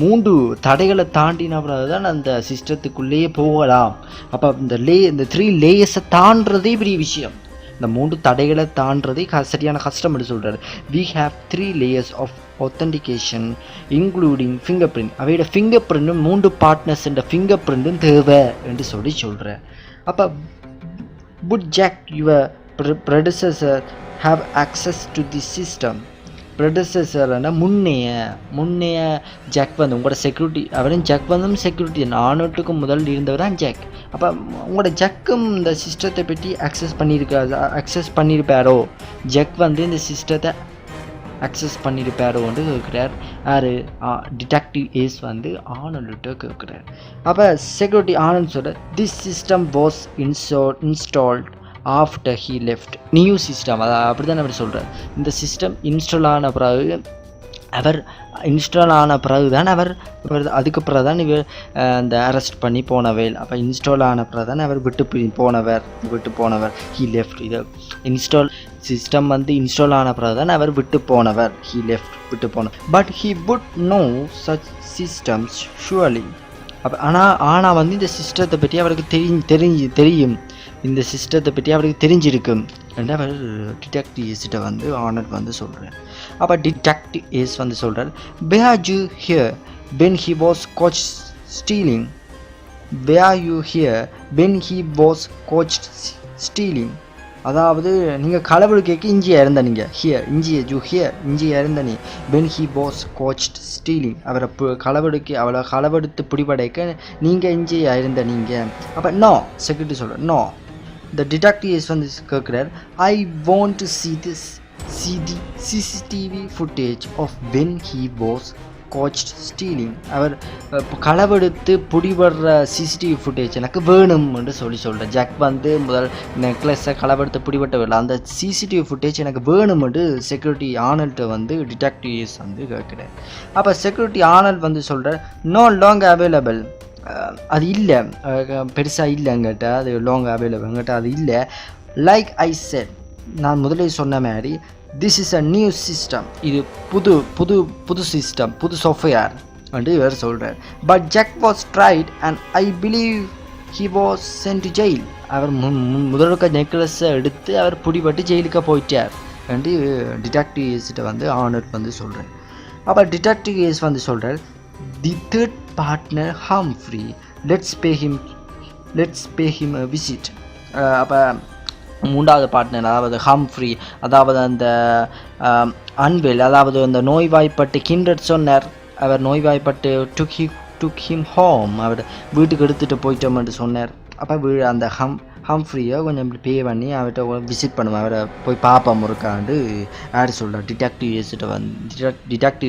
3 தடைகளை தாண்டின பிறகு தான் அந்த சிஸ்டத்துக்குள்ளேயே போகலாம். அப்போ இந்த 3 லேயர்ஸை தாண்டதே பெரிய விஷயம். இந்த 3 தடைகளை தாண்டதே சரியான கஷ்டம் என்று சொல்கிறார். we have 3 layers of authentication including fingerprint. அவையோட ஃபிங்கர் பிரிண்ட்டும் 3 பார்ட்னர்ஸ் என்ற ஃபிங்கர் பிரிண்ட்டும் தேவை என்று சொல்கிறார். அப்போ would Jack your predecessor have access to this system? ப்ரெடசஸர்னா முன்னைய ஜாக் வந்து உங்களோட செக்யூரிட்டி, அவரும் ஜாக் வந்தும் செக்யூரிட்டி நானூட்டுக்கும் முதல் இருந்தவர் தான் ஜாக். அப்போ உங்களோட ஜக்கும் இந்த சிஸ்டத்தை பற்றி அக்சஸ் பண்ணியிருப்பாரோ, ஜாக் வந்து இந்த சிஸ்டத்தை அக்சஸ் பண்ணியிருப்பாரோன்னு கேட்குறார். யார்? டிடெக்டிவ் ஏஸ் வந்து ஆனல்கிட்ட கேட்குறார். அப்போ செக்யூரிட்டி ஆனல்ட் சொல்கிற tissue system was installed after he left. New system, அதான் அப்படி தான் அவர் சொல்கிறார். இந்த சிஸ்டம் இன்ஸ்டால் ஆன பிறகு அதுக்கு பிறகு தான் இவர் அந்த அரெஸ்ட் பண்ணி போனவர். அப்போ இன்ஸ்டால் ஆன பிறகு தான் அவர் விட்டு போனவர் ஹீ லெஃப்ட். இது இன்ஸ்டால் சிஸ்டம் வந்து இன்ஸ்டால் ஆன பிறகு தான் அவர் விட்டு போனவர் ஹீ லெஃப்ட், விட்டு போனவர். But he would know such systems surely. அப்போ ஆனால் வந்து இந்த சிஸ்டத்தை பற்றி அவருக்கு தெரியும் இந்த சிஸ்டத்தை பற்றி அவருக்கு தெரிஞ்சிருக்கும் என்று அவர் டிடெக்டிவ் ஏஸ்கிட்ட வந்து ஆனர் வந்து சொல்கிறார். அப்போ டிடெக்டிவ் ஏஸ் வந்து சொல்கிறார், were you here when he was caught stealing? அதாவது நீங்கள் களவு கேட்க இஞ்சியாக இருந்த நீங்கள் இஞ்சியாக இருந்த நீ when he was caught stealing. அவரை அவளை களவெடுத்து பிடிபடைக்க நீங்கள் இஞ்சியாக இருந்த நீங்கள். அப்போ நோ, செக்யூரிட்டி சொல்கிறேன் நோ. The detective is வந்து கேட்குறார், I want to see this CCTV footage of when he was caught stealing. அவர் களவெடுத்து பிடிபடுற சிசிடிவி ஃபுட்டேஜ் எனக்கு வேணும் என்று சொல்கிறேன். ஜாக் வந்து முதல் நெக்லஸை களவெடுத்து பிடிபட்டவில்லை, அந்த சிசிடிவி ஃபுட்டேஜ் எனக்கு வேணும் என்று செக்யூரிட்டி ஆனல்கிட்ட வந்து டிடெக்டிவ்ஸ் வந்து கேட்குறார். அப்போ செக்யூரிட்டி ஆனல்ட் வந்து சொல்கிறார், நோ லாங் அவைலபிள். அது இல்லை, பெருசாக இல்லை எங்கிட்ட, அது லாங் அவைலபிள் எங்கிட்ட அது இல்லை. லைக் ஐ செட், நான் முதலே சொன்ன மாதிரி this is a new system, இது புது சிஸ்டம், புது சாஃப்ட்வேர் என்று இவர் சொல்கிறார். But Jack was tried and I believe he was sent to jail. அவர் முதலுக்க நெக்லஸை எடுத்து அவர் பிடிபட்டு ஜெயிலுக்கு போயிட்டார் என்று டிடெக்டிவ் ஏஸ்கிட்ட வந்து ஆனர் வந்து சொல்கிறார். அப்போ டிடெக்டிவ் ஏஸ் வந்து சொல்கிறார், the third partner Humphrey, let's pay him a visit. அப்போ 3வது பார்ட்னர் அதாவது ஹம்ஃப்ரி, அதாவது அந்த அன்வெல், அதாவது அந்த நோய்வாய்ப்பட்டு கிண்டர் சொன்னார். அவர் நோய்வாய்ப்பட்டு took him home, அவர் வீட்டுக்கு எடுத்துகிட்டு போயிட்டோம் என்று சொன்னார். அப்போ அந்த ஹம்ஃப்ரியை கொஞ்சம் பே பண்ணி அவர்கிட்ட விசிட் பண்ணுவேன், அவரை போய் பார்ப்போம் இருக்காண்டு யார் சொல்கிறார், டிடெக்டிவ்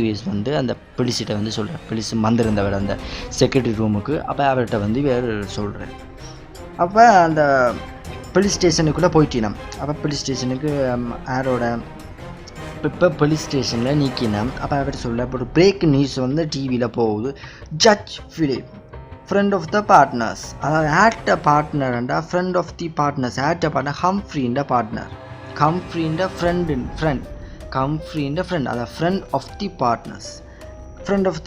ஏஸ் வந்து அந்த போலீஸ்கிட்ட வந்து சொல்கிறார். போலீஸ் வந்திருந்தவர் அந்த செக்யூரிட்டி ரூமுக்கு. அப்போ அவர்கிட்ட வந்து வேறு சொல்கிறார். அப்போ அந்த போலீஸ் ஸ்டேஷனுக்குள்ளே போயிட்டினோம். அப்போ போலீஸ் ஸ்டேஷனுக்கு யாரோட இப்போ போலீஸ் ஸ்டேஷனில் நீக்கினோம். அப்போ அவர் சொல்ல ஒரு பிரேக் நியூஸ் வந்து டிவியில் போகுது. Judge Philip friend of the partners, அதாவது ஆட்ட பார்ட்னர்ண்டா ஃப்ரெண்ட் ஆஃப் தி பார்ட்னர்ஸ், ஆட்ட பார்ட்னர் ஹம்ஃப்ரீண்ட பார்ட்னர், ஹம்ஃப்ரீண்ட ஃப்ரெண்ட், அதாவது friend of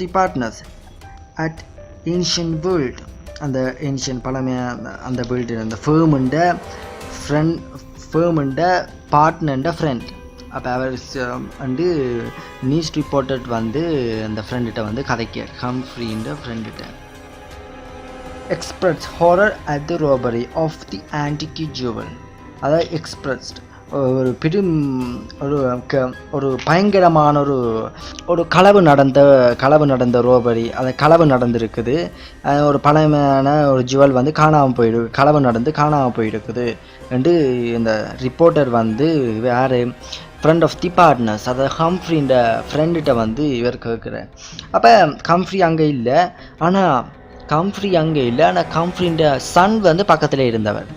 the partners at ancient world, அந்த ஏன்ஷியன்ட் பழமையான அந்த வேர்ல்டு, அந்த ஃபேர்முண்ட பார்ட்னர்ண்ட ஃப்ரெண்ட். அப்போ அவர் வந்து நியூஸ் ரிப்போர்ட்டர் வந்து அந்த ஃப்ரெண்டுகிட்ட வந்து கதைக்கார், ஹம்ஃப்ரீண்ட ஃப்ரெண்டுகிட்ட. expressed horror at the robbery of the antique jewel. அதாவது எக்ஸ்பிரஸ்ட் ஒரு பயங்கரமான ஒரு களவு நடந்த ரோபரி, அந்த களவு நடந்திருக்குது. ஒரு பழமையான ஒரு ஜுவல் வந்து களவு நடந்து காணாமல் போயிருக்குது என்று இந்த ரிப்போர்ட்டர் வந்து யார், ஃப்ரெண்ட் ஆஃப் தி பார்ட்னர்ஸ், அதாவது ஹம்ஃப்ரீண்ட ஃப்ரெண்டுகிட்ட வந்து இவர் கேட்குறார். அப்போ ஹம்ஃப்ரி அங்கே இல்லை, ஆனால் ஹம்ஃப்ரீண்ட சன் வந்து பக்கத்தில் இருந்தவர்,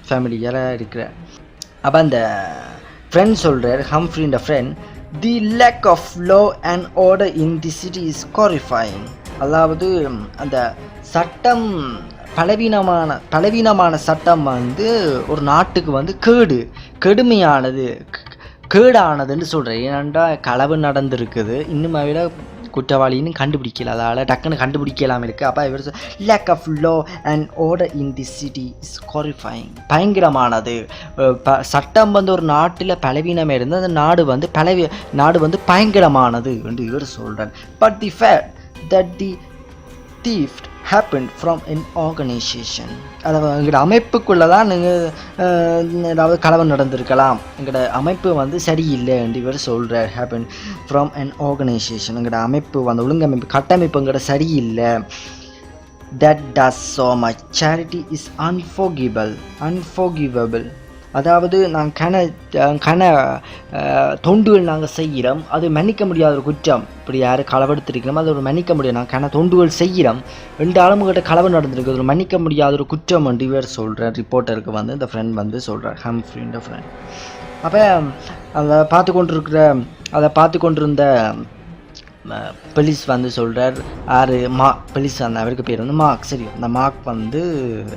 ஃபேமிலியராக இருக்கிறார். அப்போ அந்த ஃப்ரெண்ட் சொல்கிறார், ஹம்ஃப்ரீண்ட friend, the lack of law and order in the city is horrifying. அதாவது அந்த பலவீனமான சட்டம் வந்து ஒரு நாட்டுக்கு வந்து கேடானதுன்னு சொல்கிறேன். ஏன்னாண்டா களவு நடந்திருக்குது, இன்னும் விட குற்றவாளின்னு கண்டுபிடிக்கல, அதால் டக்குன்னு கண்டுபிடிக்கலாம் இருக்குது. அப்போ இவர் lack of law and order in the city is horrifying, பயங்கரமானது. சட்டம் வந்து ஒரு நாட்டில் பலவீனமே இருந்து அந்த நாடு வந்து பயங்கரமானது என்று இவர் சொல்கிறார். But the fact that the thief happened from an organization, அதாவது எங்களோட அமைப்புக்குள்ளே தான் நீங்கள் ஏதாவது களவு நடந்திருக்கலாம், எங்களோட அமைப்பு வந்து சரியில்லை என்று இவர் சொல்கிறார். ஹேப்பன் ஃப்ரம் அன் ஆர்கனைசேஷன், எங்களோட அமைப்பு வந்து ஒழுங்கமைப்பு கட்டமைப்பு எங்களோட சரியில்லை. That does so much charity is unforgivable, அதாவது நாங்கள் தொண்டுகள் நாங்கள் செய்கிறோம், அது மன்னிக்க முடியாத ஒரு குற்றம். இப்படி யார் களவெடுத்திருக்கிறோம் அது ஒரு மன்னிக்க முடியாது, நாங்கள் தொண்டுகள் செய்கிறோம் ரெண்டாலும் கிட்ட களவு நடந்திருக்கு, ஒரு மன்னிக்க முடியாத ஒரு குற்றம் என்று இவர் சொல்கிறார். ரிப்போர்ட்டருக்கு வந்து இந்த ஃப்ரெண்ட் வந்து சொல்கிறார், ஹம்ஃப்ரீன்ற ஃப்ரெண்ட். அப்போ அதை பார்த்து கொண்டிருந்த போலீஸ் வந்து சொல்கிறார், போலீஸ் அந்த அவருக்கு பேர் வந்து மார்க். சரி, அந்த மார்க் வந்து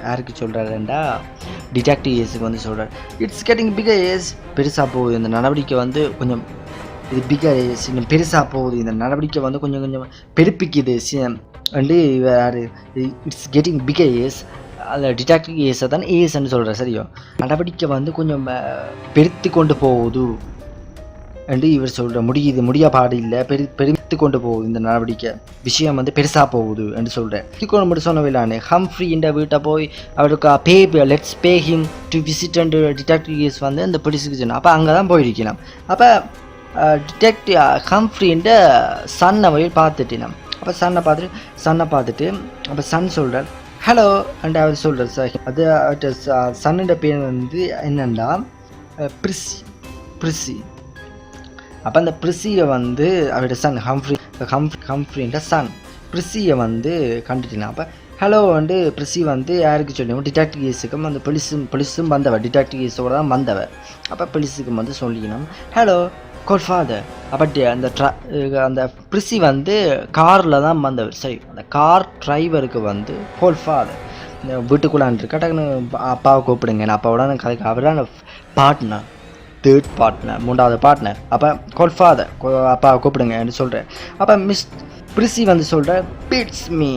யாருக்கு சொல்கிறாருண்டா டிடெக்டிவ் ஏஸுக்கு வந்து சொல்கிறார். இட்ஸ் கெட்டிங் பிகர் ஏஸ், பெருசாக போகுது இந்த நடவடிக்கை வந்து, கொஞ்சம் இது பிகர் ஏஸ் இன்னும் பெருசாக போகுது, இந்த நடவடிக்கை வந்து கொஞ்சம் பெருப்பிக்குது வந்து யார், இட்ஸ் கெட்டிங் பிகர் ஏஸ், அதில் டிடெக்டிவ் ஏஸை தான் ஏஸ்ன்னு சொல்கிறார். சரியோ, நடவடிக்கை வந்து கொஞ்சம் பெருத்து கொண்டு போகுது என்று இவர் சொல்கிற முடியாபாடு இல்லை, பெருத்து கொண்டு போகுது இந்த நடவடிக்கை, விஷயம் வந்து பெருசாக போகுது என்று சொல்கிறேன். இதுக்கு மட்டும் சொன்னவில்லானே ஹம்ஃப்ரீ இந்த வீட்டை போய் அவருக்கு let's pay him to visit and detective Ace வந்து அந்த போலீஸுக்கு சொன்னோம். அப்போ அங்கே தான் போயிருக்கலாம். அப்போ டிடெக்டிவ் ஹம்ஃப்ரீன்ற சன்னை போய் பார்த்துட்டினோம். அப்போ சன்னை பார்த்துட்டு அப்போ சன் சொல்கிறார் ஹலோ அண்ட் அவர் சொல்கிறார் சார், அது சன்னுடைய பேர் வந்து என்னென்னா பிரிசி. அப்போ அந்த பிரிசியை வந்து அவருடைய சன் ஹம்ஃப்ரீன்ற சன் பிரிசியை வந்து கண்டுட்டினா. அப்போ ஹலோ வந்து பிரிசி வந்து யாருக்கு சொல்லிடும், டிடெக்டிவ் கேஸுக்கும் அந்த போலீஸும் வந்தவர், டிடெக்டிவ் கேஸோட தான் வந்தவர். அப்போ போலீஸுக்கு வந்து சொல்லிக்கணும் ஹலோ கால் ஃபாதர். அப்படி அந்த பிரிசி வந்து காரில் தான் வந்தவர். சரி, அந்த கார் டிரைவருக்கு வந்து கால் ஃபாதர், வீட்டுக்குள்ளான் இருக்கா, டக்குன்னு அப்பாவை கூப்பிடுங்க, நான் அப்பாவோட கதைக்கு அவர் தான் பார்ட்னர், தேர்ட் பார்ட்னர், மூன்றாவது பார்ட்னர். அப்போ கால் ஃபாதர், அப்பாவை கூப்பிடுங்கன்னு சொல்கிறேன். அப்போ பிரிசி வந்து சொல்கிறேன் beats me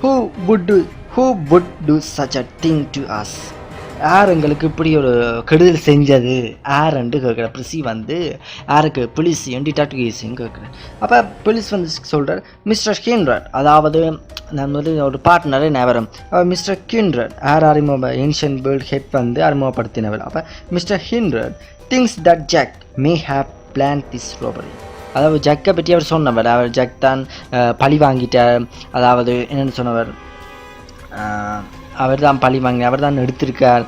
who would do such a thing to us, யார் எங்களுக்கு இப்படி ஒரு கெடுதல் செஞ்சது யாருன்ட்டு கேட்குறேன். பிரிசி வந்து யாருக்கு, போலீஸ் டிடெக்டிவ் கேஸுன்னு கேட்குறேன். அப்போ போலீஸ் வந்து சொல்கிறார் மிஸ்டர் கின்ரட், அதாவது நான் வந்து ஒரு பார்ட்னரே நேவரம் mister Kinrad, ancient world head வந்து அறிமுகப்படுத்தினவர். அப்போ mister Kinrad thinks that Jack may have plan this robbery, அதாவது ஜக்கை பற்றி அவர் சொன்னவர், அவர் ஜக் தான் பழி வாங்கிட்டார், அதாவது என்னென்னு சொன்னவர், அவர் தான் பழி வாங்கினார், அவர் தான் எடுத்திருக்கார்,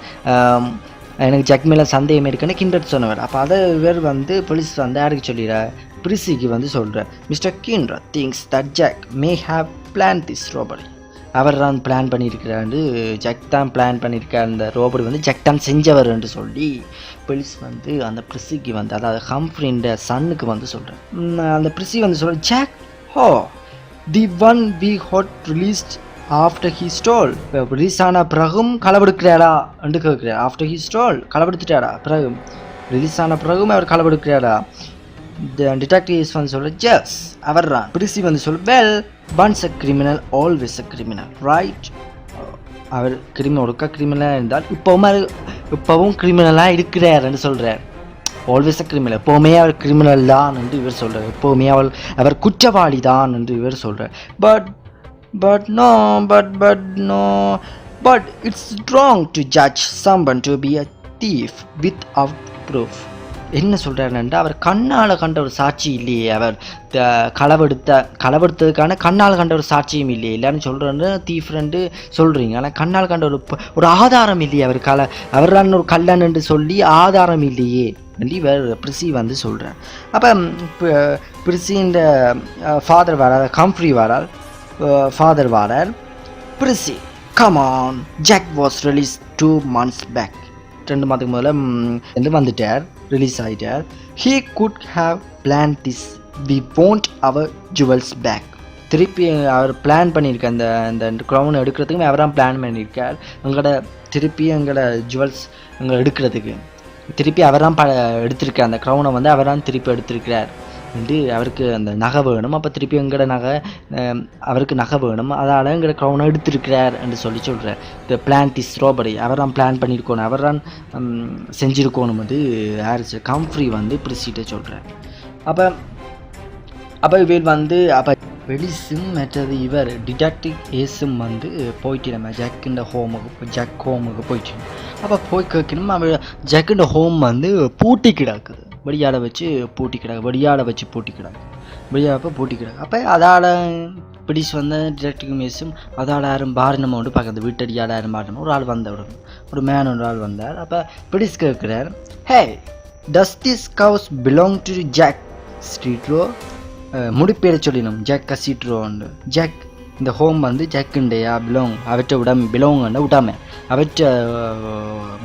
எனக்கு ஜக் மேலே சந்தேகம் இருக்குன்னு கிண்டட் சொன்னவர். அப்போ அதை இவர் வந்து போலீஸ் வந்து யாருக்கு சொல்லிடுறார், பிரிசிக்கு வந்து சொல்கிறார் mister Kinrad thinks that Jack may have plan this robbery, அவர் தான் பிளான் பண்ணியிருக்கிறாரு, ஜக் தான் பிளான் பண்ணியிருக்கார், அந்த ரோபரி வந்து ஜக் தான் செஞ்சவர் என்று சொல்லி போலீஸ் வந்து அந்த பிரிசிக்கு வந்து, அதாவது ஹம்ஃப்ரீன்ற சன்னுக்கு வந்து சொல்கிறேன். அந்த பிரிசி வந்து சொல்கிறேன் Jack who the one we had released after he stole, release ஆன பிறகும் களவெடுக்கிறாரா என்று கேட்குறார். ஆஃப்டர் ஹி ஸ்டால் களவெடுத்துட்டாரா, பிறகு ரிலீஸ் ஆன பிறகும் அவர் களவெடுக்கிறாரா. டிடெக்டிவ்ஸ் வந்து சொல்ல ஜெஸ் அவர் தான். பிரிசி வந்து சொல்ல well once a criminal always a criminal right, அவர் ஒருக்கா கிரிமினலாக இருந்தால் இப்போவும் கிரிமினலாக இருக்கிறாருன்னு சொல்கிறார். ஆல்வேஸ் அ கிரிமினல், எப்போவுமே அவர் கிரிமினல் தான் என்று இவர் சொல்கிறார், எப்போவுமே அவர் குற்றவாளி தான் என்று இவர் சொல்கிறார். But it's wrong to judge someone to be a thief without proof. என்ன சொல்கிறாருன்னா அவர் கண்ணால் கண்ட ஒரு சாட்சி இல்லையே, அவர் களவெடுத்ததுக்கான கண்ணால் கண்ட ஒரு சாட்சியும் இல்லையே, இல்லைன்னு சொல்கிறேன்னு தீஃப்ரெண்டு சொல்கிறீங்க, ஆனால் கண்ணால் கண்ட ஒரு ஆதாரம் இல்லையே, அவர் தான் ஒரு கல்லன் என்று சொல்லி ஆதாரம் இல்லையே என்று இவர் பிரிசி வந்து சொல்கிறார். அப்போ பிரிசின்ற ஃபாதர் வரார், ஹம்ஃப்ரீ வரார், ஃபாதர் வரார், பிரிசி come on Jack was release 2 months back, 2 மாதத்துக்கு முதல்ல வந்துட்டார், ரிலீஸ் ஆகிட்டார். He could have planned this, we want our jewels back. திருப்பி அவர் பிளான் பண்ணியிருக்கார் அந்த அந்த க்ரௌன் எடுக்கிறதுக்கும் அவரான் பிளான் பண்ணியிருக்கார் எங்களோட திருப்பி எங்களோட ஜுவல்ஸ் எங்களை எடுக்கிறதுக்கு திருப்பி அவரான் எடுத்திருக்கார் அந்த க்ரௌனை வந்து அவரான் திருப்பி எடுத்திருக்கிறார் வந்து அவருக்கு அந்த நகை வேணும் அப்போ திருப்பி எங்களோட நகை அவருக்கு நகை வேணும் அதால் எங்களோட க்ரௌனை எடுத்திருக்கிறார் என்று சொல்லி சொல்கிறார் இந்த பிளான் இஸ் ரோபரி அவரான் பிளான் பண்ணியிருக்கணும் அவரான் செஞ்சுருக்கணும் வந்து யார் கம்ஃப்ரி வந்து பிரிசிட்ட சொல்கிறார் அப்போ இவர் வந்து அப்போ வெளிஸும் மற்றது இவர் டிடெக்டிவ் ஏஸும் வந்து போயிட்டு நம்ம ஜாக்குண்ட ஹோமுக்கு போயிட்டு அப்போ போய் கேட்கணும் அவள் ஜாக்குண்ட ஹோம் வந்து பூட்டி கிடக்குது வெடியாட வச்சு பூட்டி கிடக்கு அப்போ அதால் பிடிச்சு வந்த டிடெக்டிவ் மேஸும் அதால் யாரும் பாரணம் வந்து பார்க்குறது வீட்டடியால் யாரும் பாரணம் ஒரு ஆள் ஒரு மேன் ஒரு ஆள் வந்தார் அப்போ பிடிச்சு கேட்குறார் hey does this house belong to Jack ஸ்ட்ரீட்ரோ முடிப்பேற சொல்லினோம் ஜாக் கசிட்ரோன்னு ஜாக் இந்த ஹோம் வந்து ஜாக்குண்டையா அவற்றை பிலோங்கன்னு விடாம அவற்ற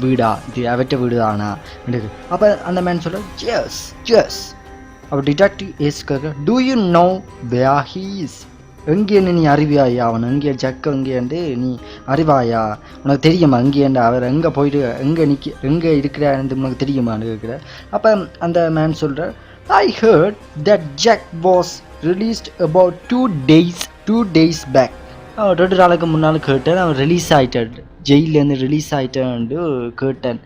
வீடா இது அவற்ற வீடு தானா அப்போ அந்த மேன் சொல்ல ஜெஸ் அப்போ டிடெக்டிவ் ஏஸ் கேட்க do you know where he is எங்கேன்னு நீ அறிவாயா அவன் எங்கே ஜக் எங்கேண்டு நீ அறிவாயா உனக்கு தெரியுமா எங்கேண்டு அவர் எங்கே போயிட்டு எங்கே இருக்கிறான்னு உனக்கு தெரியுமான்னு கேட்குற அப்போ அந்த மேன் சொல்கிற I heard that Jack was released about 2 days back. 2 நாளுக்கு முன்னால் கேட்டேன் அவன் ரிலீஸ் ஆகிட்டார் ஜெயிலேருந்து ரிலீஸ் ஆகிட்டான்னு கேட்டேன்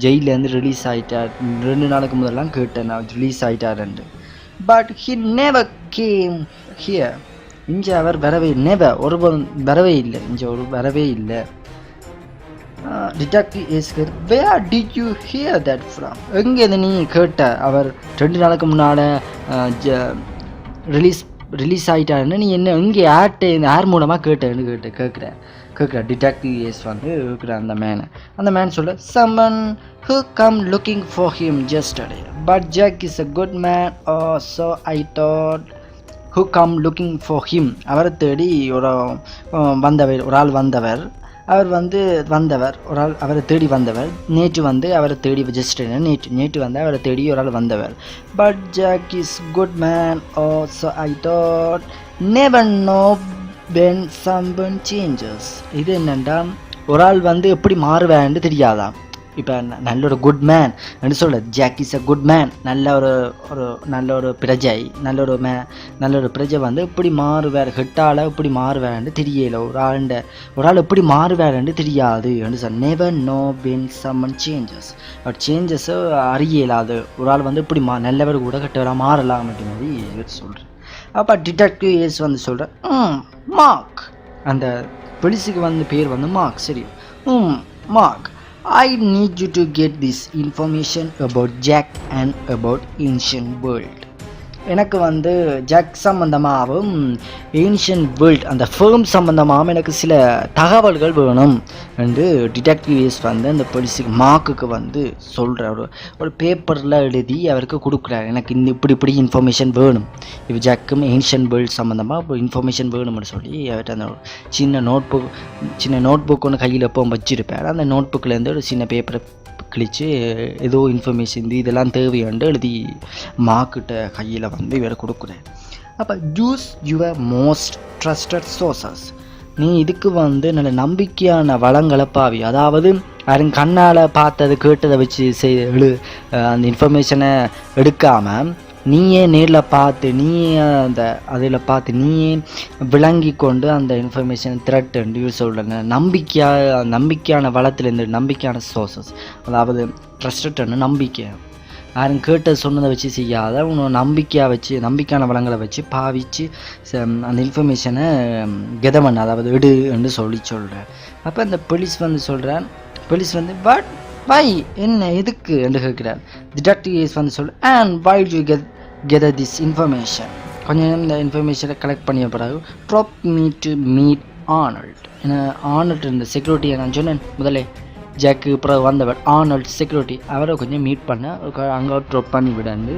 ஜெயிலேருந்து ரிலீஸ் ஆகிட்டார் 2 நாளுக்கு முதல்லாம் கேட்டேன் அவர் ரிலீஸ் ஆகிட்டாருண்டு but he never came here இங்கே அவர் வரவே இல்லை இங்கே ஒரு வரவே இல்லை டிடெக்டிவ் ஏஸ்கர் where did you hear that from எங்கே இதை நீ கேட்ட அவர் 2 நாளுக்கு முன்னால் ரிலீஸ் ஆகிட்டாருன்னு நீ என்ன எங்கே யார் மூலமாக கேட்டேன்னு கேட்குற டிடெக்டிவ் ஏஸ் வந்து கேட்குற அந்த மேன் சொல்ல someone who come looking for him yesterday but Jack is a good man so I thought who come looking for him அவரை தேடி ஒரு ஆள் வந்தவர் அவரை தேடி வந்தவர் நேற்று வந்து அவரை தேடி நேற்று வந்து அவரை தேடி ஒரு ஆள் வந்தவர் but Jack is good man so I thought never know when someone changes இது என்னென்னா ஒரு ஆள் வந்து எப்படி மாறுவேன்னு தெரியாதான் இப்போ நல்ல ஒரு குட் மேன் என்று சொல்ல Jack is a good man நல்ல ஒரு பிரஜை நல்ல ஒரு பிரஜை வந்து எப்படி மாறுவார் ஹெட்டால் எப்படி மாறுவார்ன்னு தெரியல ஒரு ஆள் எப்படி மாறுவார்ன்னு தெரியாது என்று சொல் never know when someone changes but சேஞ்சஸை அறியலாது ஒரு ஆள் வந்து இப்படி நல்லவர் கூட கெட்டவராக மாறலாம் அப்படின்னு இவர் சொல்கிறேன் அப்போ டிடெக்டிவ் ஏஸ் வந்து சொல்கிறேன் மார்க் அந்த போலீஸுக்கு வந்து பேர் வந்து மார்க் சரி mark I need you to get this information about Jack and about ancient world. எனக்கு வந்து ஜாக் சம்பந்தமாகவும் ஏன்ஷியன் வேர்ல்ட் அந்த ஃபேம் சம்பந்தமாகவும் எனக்கு சில தகவல்கள் வேணும் என்று டிடெக்டிவ் ஏஸ் வந்து அந்த போலீஸுக்கு மார்க்குக்கு வந்து சொல்கிறார் ஒரு பேப்பரில் எழுதி அவருக்கு கொடுக்குறாரு எனக்கு இப்படி இன்ஃபர்மேஷன் வேணும் இப்போ ஜாக்கும் ஏன்ஷியன் வேர்ல்ட் சம்மந்தமாக இன்ஃபர்மேஷன் வேணும்னு சொல்லி அவர்கிட்ட அந்த சின்ன நோட் புக் ஒன்று கையில் எப்போ வச்சுருப்பார் அந்த நோட் புக்கிலேருந்து ஒரு சின்ன பேப்பரை கிழிச்சு ஏதோ இன்ஃபர்மேஷன் இதெல்லாம் தேவையாண்டு எழுதி மார்க்கிட்ட கையில் வந்து இவரை கொடுக்குறேன் அப்போ use your most trusted sources நீ இதுக்கு வந்து நல்ல நம்பிக்கையான வளங்களை பாவி அதாவது யாரும் கண்ணால் பார்த்தது கேட்டதை வச்சு அந்த இன்ஃபர்மேஷனை எடுக்காமல் நீயே நேரில் பார்த்து நீயே விளங்கி கொண்டு அந்த இன்ஃபர்மேஷன் த்ரெட்டுன்னு சொல்கிறேங்க நம்பிக்கையான வளத்துலேருந்து நம்பிக்கையான சோர்சஸ் அதாவது ட்ரஸ்டட்னு நம்பிக்கை யாரும் கேட்ட சொன்னதை வச்சு செய்யாத உன்னோட நம்பிக்கையான வளங்களை வச்சு பாவிச்சு அந்த இன்ஃபர்மேஷனை கெதமன் அதாவது எடுன்னு சொல்கிறேன் அப்போ அந்த போலீஸ் வந்து பட் வை என்ன எதுக்கு என்று கேட்கிறார் டிடெக்டிவ் ஏஸ் வந்து and why you gather this information கொஞ்சம் இந்த இன்ஃபர்மேஷனை கலெக்ட் பண்ணிய பிறகு drop me to meet Arnold ஏன்னா ஆர்னல்ட் இந்த செக்யூரிட்டியை நான் சொன்னேன் முதலே ஜாக்கு அப்புறம் வந்தவர் ஆர்னல்ட் செக்யூரிட்டி அவரை கொஞ்சம் மீட் பண்ண அங்கே ட்ராப் பண்ணி விடாந்து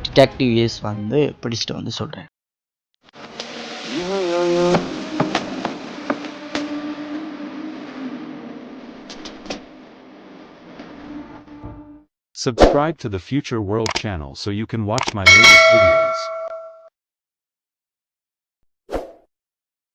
டிடெக்டிவ் ஏஸ் வந்து பிடிச்சிட்டு வந்து சொல்கிறேன். Subscribe to the Future World channel so you can watch my latest videos.